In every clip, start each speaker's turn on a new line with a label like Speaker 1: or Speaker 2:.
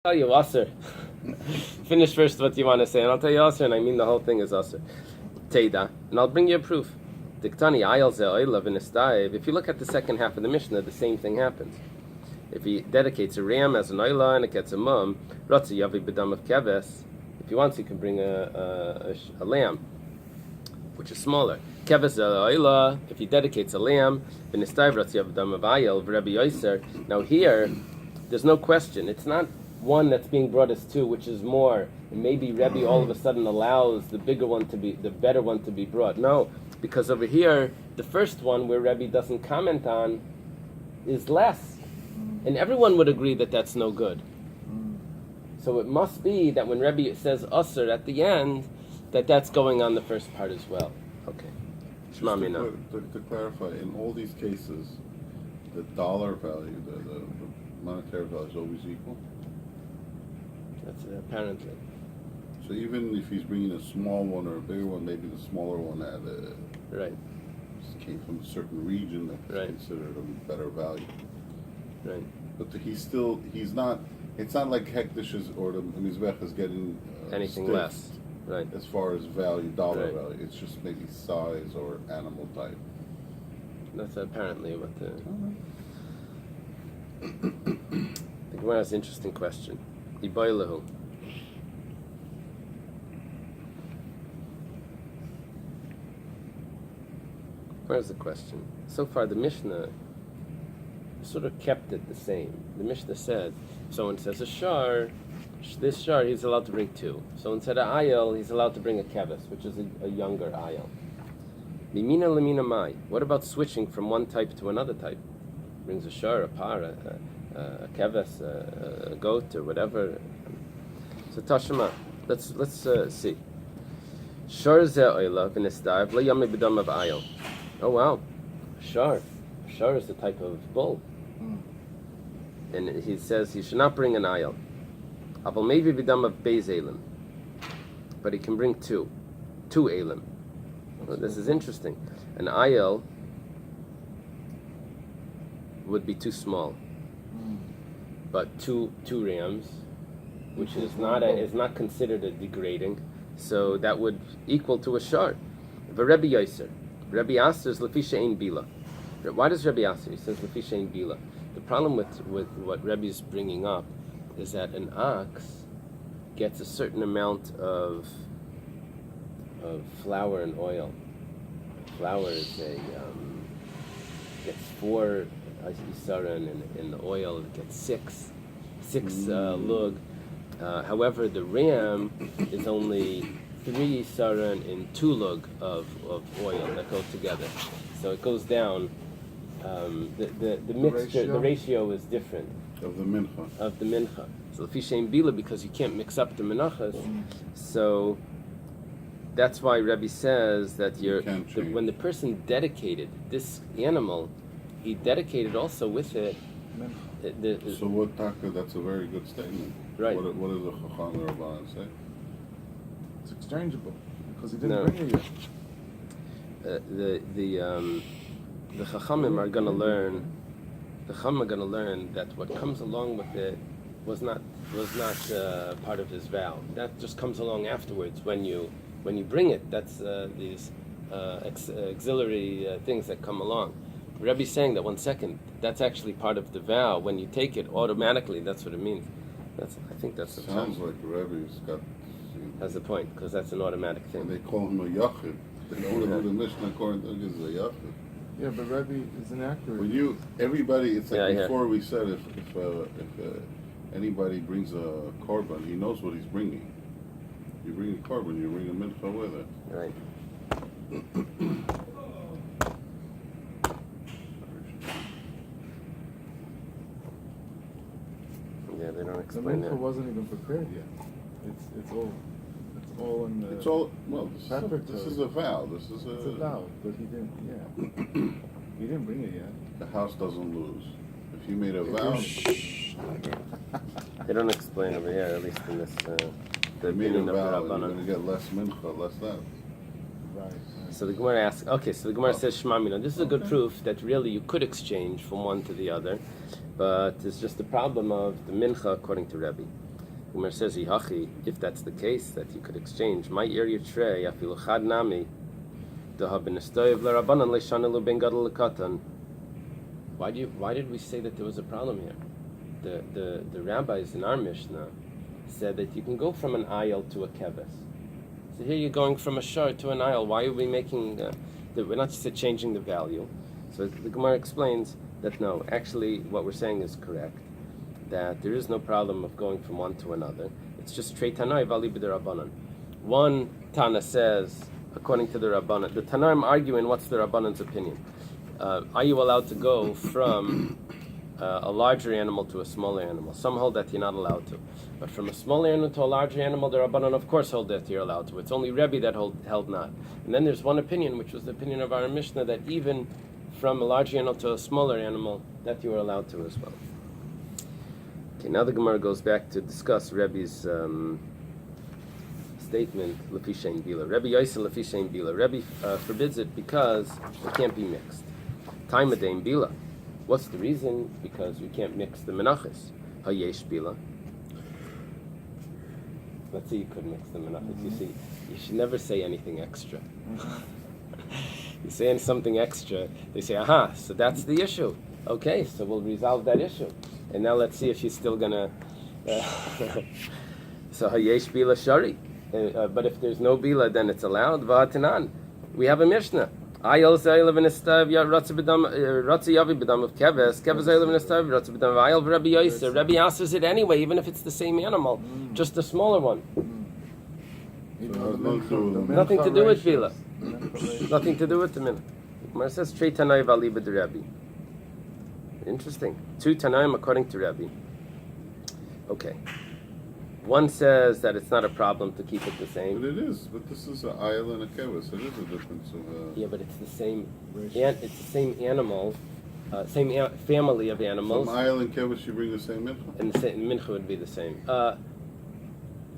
Speaker 1: Tell you Aser. Finish first what you want to say, and I'll tell you Aser, and I mean the whole thing is Aser. Teida, and I'll bring you a proof. Diktani ayal ze oila v'nistaiv. If you look at the second half of the Mishnah, the same thing happens. If he dedicates a ram as an oila and it gets a mum, ratzi yavi b'dam of keves. If he wants, he can bring a lamb, which is smaller. Keves oila. If he dedicates a lamb, v'nistaiv ratzi yavi b'dam of ayal v'Rabbi Yoser. Now here, there's no question. It's not one that's being brought as two, which is more, and maybe Rabbi all of a sudden allows the bigger one to be, the better one to be brought. No, because over here, the first one where Rabbi doesn't comment on is less. And everyone would agree that that's no good. So it must be that when Rabbi says Usr at the end, that's going on the first part as well. Okay. Shema Mina.
Speaker 2: To clarify, in all these cases, the dollar value, the monetary value is always equal?
Speaker 1: That's apparently.
Speaker 2: So even if he's bringing a small one or a bigger one, maybe the smaller one had
Speaker 1: right.
Speaker 2: Came from a certain region that's considered a better value.
Speaker 1: Right.
Speaker 2: But he's not, it's not like Hektish or the Mizbech is getting
Speaker 1: anything less. Right.
Speaker 2: As far as value, dollar value. It's just maybe size or animal type.
Speaker 1: That's apparently what the... The Gemara has an interesting question. Iboilahu. Where's the question? So far, the Mishnah sort of kept it the same. The Mishnah said, if someone says a shar, this shar he's allowed to bring two. Someone said a ayel, he's allowed to bring a keves, which is a younger ayel. Limina limina mai. What about switching from one type to another type? Brings a shar, a par, a keves, a goat, or whatever. So Tashima, let's see. Shar ze oila v'nisdav lo yami b'dam of ayel. Oh wow, shar. Shar is the type of bull, and he says he should not bring an ayel. Aval maybe b'dam of Bais elim, but he can bring two elim. Well, this is interesting. An ayel would be too small. But two rams, which is not considered a degrading, so that would equal to a shar. Rabbi Yoser, Rabbi Aser is lefisha ein bila. Why does Rabbi Aser? He says lefisha ein bila. The problem with what Rabbi is bringing up is that an ox gets a certain amount of flour and oil. Flour is gets 4 isaran, and in the oil it gets 6 lug. However, the ram is only 3 isaran and 2 lug of oil that go together. So it goes down. The mixture, the ratio is different.
Speaker 2: Of the mincha.
Speaker 1: So lefi shein bila, because you can't mix up the menachos. So that's why Rabbi says that when the person dedicated this animal, he dedicated also with it.
Speaker 2: So what taka? That's a very good statement.
Speaker 1: Right.
Speaker 2: What does the Chacham and Rabbi say?
Speaker 3: It's exchangeable because he didn't bring it yet.
Speaker 1: The Chachamim are going to learn. The Chachamim are going to learn that what comes along with it was not part of his vow. That just comes along afterwards when you bring it. That's these auxiliary things that come along. Rabbi's saying that 1 second, that's actually part of the vow. When you take it, automatically, that's what it means. I think that's the
Speaker 2: sounds like Rabbi's got.
Speaker 1: That's the point, because that's an automatic thing.
Speaker 2: And they call him a yachid. They don't do the Mishnah according to him is a yachid.
Speaker 3: Yeah, but Rabbi is inaccurate.
Speaker 2: When everybody, it's like before we said, if anybody brings a korban, he knows what he's bringing. You bring a korban, you bring a mincha with it.
Speaker 1: Right. Yeah, they don't explain that.
Speaker 3: The mincha wasn't even prepared yet. It's all in the.
Speaker 2: It's all this is a vow. It's a
Speaker 3: vow, but he didn't. Yeah, he didn't bring it yet.
Speaker 2: The house doesn't lose. If you made a vow,
Speaker 1: they don't explain over here, at least in this. The
Speaker 2: opinion of the
Speaker 1: Rabbanan.
Speaker 2: You're going to get less mincha, less that.
Speaker 3: Right.
Speaker 1: So the Gemara asks, so the Gemara says, Shema Mina. This is a good proof that really you could exchange from one to the other, but it's just the problem of the mincha according to Rabbi. Gemara says, "Yihachi." If that's the case, that you could exchange, my area tray afilu chad nami, deha b'nestoyev l'Rabbanan leishana lu ben gadol lekatan. Why did we say that there was a problem here? The rabbis in our Mishnah said that you can go from an aisle to a keves. So here you're going from a shor to an aisle. Why are we making that? We're not just changing the value. So the Gemara explains that no, actually what we're saying is correct. That there is no problem of going from one to another. It's just trei tanai v'ali b'derabbanan. One Tana says, according to the Rabbanan, the Tanaim arguing what's the Rabbanan's opinion. Are you allowed to go from a larger animal to a smaller animal? Some hold that you're not allowed to. But from a smaller animal to a larger animal, the Rabbanan of course hold that you're allowed to. It's only Rabbi that held not. And then there's one opinion, which was the opinion of our Mishnah, that even from a larger animal to a smaller animal, that you are allowed to as well. Okay, now the Gemara goes back to discuss Rebbe's statement, Lefi Shein Bila. Rebbe Yosef Lefi Shein Bila. Rebbe forbids it because it can't be mixed. Time Adein Bila. What's the reason? Because we can't mix the Menachos. Hayesh Bila. Let's say you could mix the Menachos. You see, you should never say anything extra. You say something extra, they say, aha, so that's the issue. Okay, so we'll resolve that issue. And now let's see if she's still gonna. So hayesh bila shari, but if there's no bila, then it's allowed. V'atanan, we have a Mishnah. Ayel zaylev v'nestav ratzi yavi b'dam of keves zaylev v'nestav ratzi b'dam of ayel v'Rabbi Yosef. Rabbi answers it anyway, even if it's the same animal, just a smaller one. Nothing to do with bila. Nothing to do with the minhag. Gemara says trei tanai v'ali b'derabbi. Interesting. Two Tanaim according to Rabbi. Okay. One says that it's not a problem to keep it the same.
Speaker 2: But it is. But this is an aisle and a kevis. It is a difference of.
Speaker 1: Yeah, but it's the same. It's the same animal, same family of animals.
Speaker 2: From aisle and kevis, you bring the same mincha.
Speaker 1: And the same mincha would be the same.
Speaker 3: The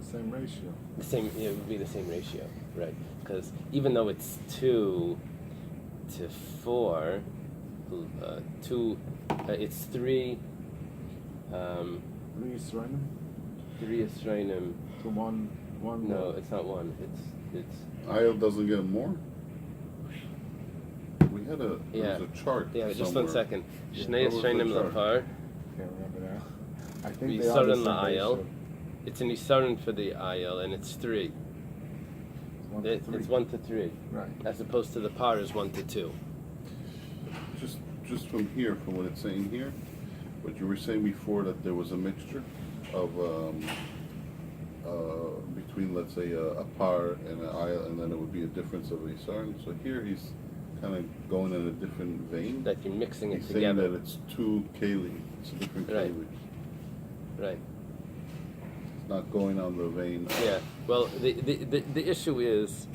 Speaker 3: same ratio.
Speaker 1: The same. It would be the same ratio, right? Because even though it's 2 to 4, it's 3.
Speaker 3: 3 Yisraelim?
Speaker 1: 3 Yisraelim.
Speaker 3: To one.
Speaker 1: No, it's not 1. It's.
Speaker 2: Aisle doesn't get more. We had there was a chart.
Speaker 1: Yeah, just
Speaker 2: somewhere.
Speaker 1: 1 second. Shnei Yisraelim lapar.
Speaker 3: Can't remember now. I think
Speaker 1: Yisaron la'ayel. It's an Yisaron for the ayel, and it's 3. It's 1 to 3.
Speaker 3: Right.
Speaker 1: As opposed to the par is 1 to 2.
Speaker 2: Just from here, from what it's saying here, what you were saying before, that there was a mixture of between, let's say, a par and an aisle, and then it would be a difference of a yisarn. So here he's kind of going in a different vein.
Speaker 1: That you're mixing it
Speaker 2: he's
Speaker 1: together.
Speaker 2: saying that it's 2 keli. It's a different
Speaker 1: Right.
Speaker 2: keli.
Speaker 1: Right.
Speaker 2: It's not going on the vein.
Speaker 1: Yeah. Well, the issue is.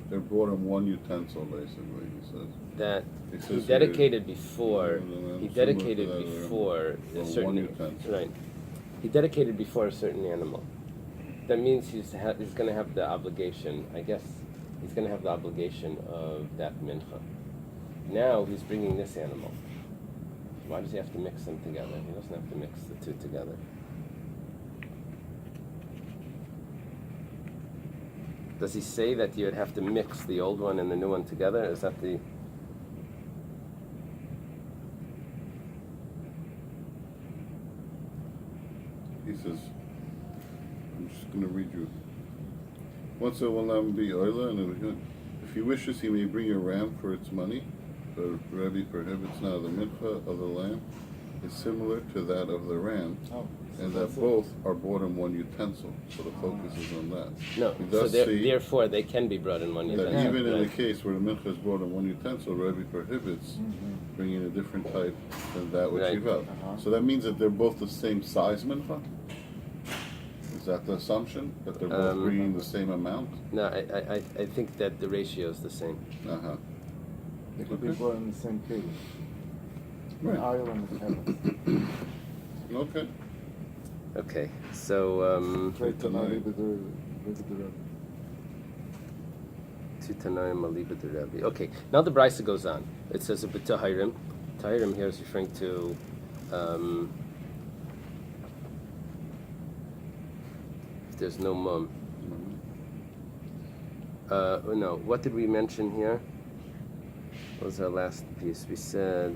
Speaker 2: They brought him one utensil, basically, he says.
Speaker 1: That
Speaker 2: He
Speaker 1: he
Speaker 2: says
Speaker 1: dedicated before. He
Speaker 2: similar
Speaker 1: dedicated
Speaker 2: to that,
Speaker 1: before a
Speaker 2: one
Speaker 1: certain.
Speaker 2: utensil.
Speaker 1: Right. He dedicated before a certain animal. That means he's going to have the obligation. I guess he's going to have the obligation of that mincha. Now he's bringing this animal. Why does he have to mix them together? He doesn't have to mix the two together. Does he say that you'd have to mix the old one and the new one together? Is that the...
Speaker 2: He says, I'm just going to read you. Once a will lamb be oila, and if he wishes, he may bring a ram for its money. The Rabbi prohibits now the mincha of the lamb is similar to that of the ram, and that both are brought in one utensil. So the focus is on that.
Speaker 1: No,
Speaker 2: He
Speaker 1: so
Speaker 2: does see
Speaker 1: therefore they can be brought in one
Speaker 2: that
Speaker 1: utensil.
Speaker 2: even in
Speaker 1: right?
Speaker 2: the case where the mincha is brought in one utensil, Rabbi prohibits bringing a different type than that which
Speaker 1: Right.
Speaker 2: you have. So that means that they're both the same size mincha? Is that the assumption? That they're both bringing the same amount?
Speaker 1: No, I think that the ratio is the same.
Speaker 2: Uh-huh.
Speaker 3: They could be brought in the same case.
Speaker 2: Right.
Speaker 3: Aisle and the kevis.
Speaker 2: Okay.
Speaker 1: Okay, so
Speaker 3: Trade tonight with the
Speaker 1: Tutanaim Aliba de Rabbi. Okay, now the Bais goes on. It says a b'tahirim Tahirim here is referring to if there's no mum. No, what did we mention here? What was our last piece? We said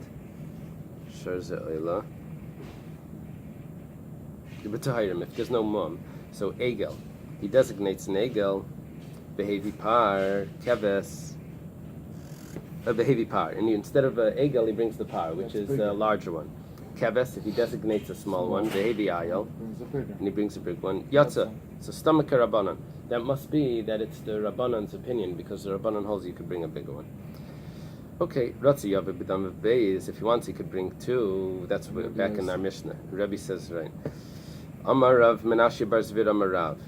Speaker 1: Sharza Eila. But Tahirim, if there's no mum, so Egel, he designates an Egel, Behavi Par, Keves, Behavi Par, and instead of Egel, he brings the Par, which is a larger one. Keves, if he designates a small one, Behavi Ayel, and he brings a big one. Yatza, so stomach Rabbanan. That must be that it's the Rabbanan's opinion, because the Rabbanan holds you could bring a bigger one. Okay, Ratzi Yav B'dam Bais, if he wants, he could bring two. That's back in our Mishnah. Rabbi says, right. Amar Rav Menachos bar Zvid Amar Rav.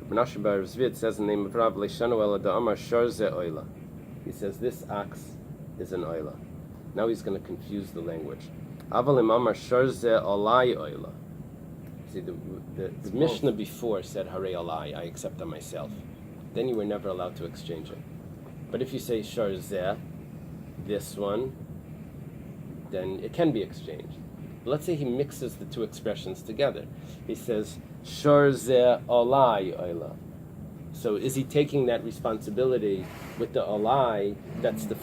Speaker 1: Menachos bar Zvid says in the name of Rav, Leishanu Ela da Amar Shor Ze Oila. He says this ox is an Oila. Now he's going to confuse the language. Avalim Amar Shor Ze Olai Oila. See, the Mishnah before said Hare Olai, I accept on myself. Then you were never allowed to exchange it. But if you say Shor Ze, this one, then it can be exchanged. Let's say he mixes the two expressions together. He says, Shor Ze Olai Oila. So is he taking that responsibility with the Olai? That's the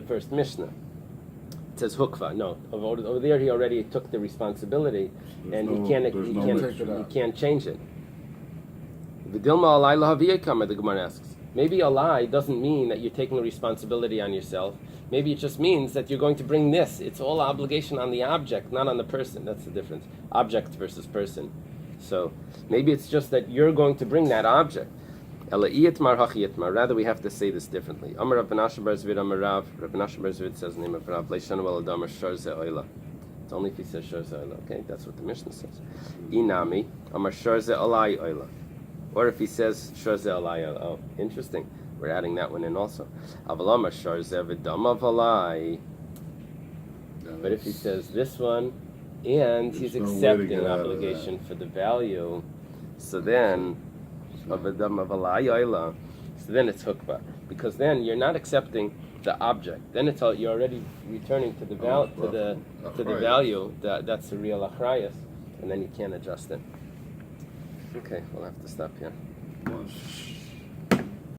Speaker 1: first Mishnah. It says Hukva. No, over there he already took the responsibility, and he can't change it. V'dilma Olai Lahaviyah Kama, the Gemara asks. Maybe Olai doesn't mean that you're taking the responsibility on yourself. Maybe it just means that you're going to bring this. It's all obligation on the object, not on the person. That's the difference. Object versus person. So maybe it's just that you're going to bring that object. Rather, we have to say this differently. Amar Rav Menachos bar Zvid Amar Rav. Rav Menachos bar Zvid says the name of Rav. Leishanu Ela da Amar Shor Ze Oila. It's only if he says Shor Ze Oila. Okay, that's what the Mishnah says. Inami Amar Shor Ze Olai Oila. Or if he says Shor Ze Olai Oila. Oh, interesting. We're adding that one in also. Avalama Shor Ze V'dam Avalai. But if he says this one, and he's accepting an obligation for the value, so then V'dam Avalai Oila. So then it's hukbah, because then you're not accepting the object. Then it's you're already returning to the value. That's the real achrayus, and then you can't adjust it. Okay, we'll have to stop here.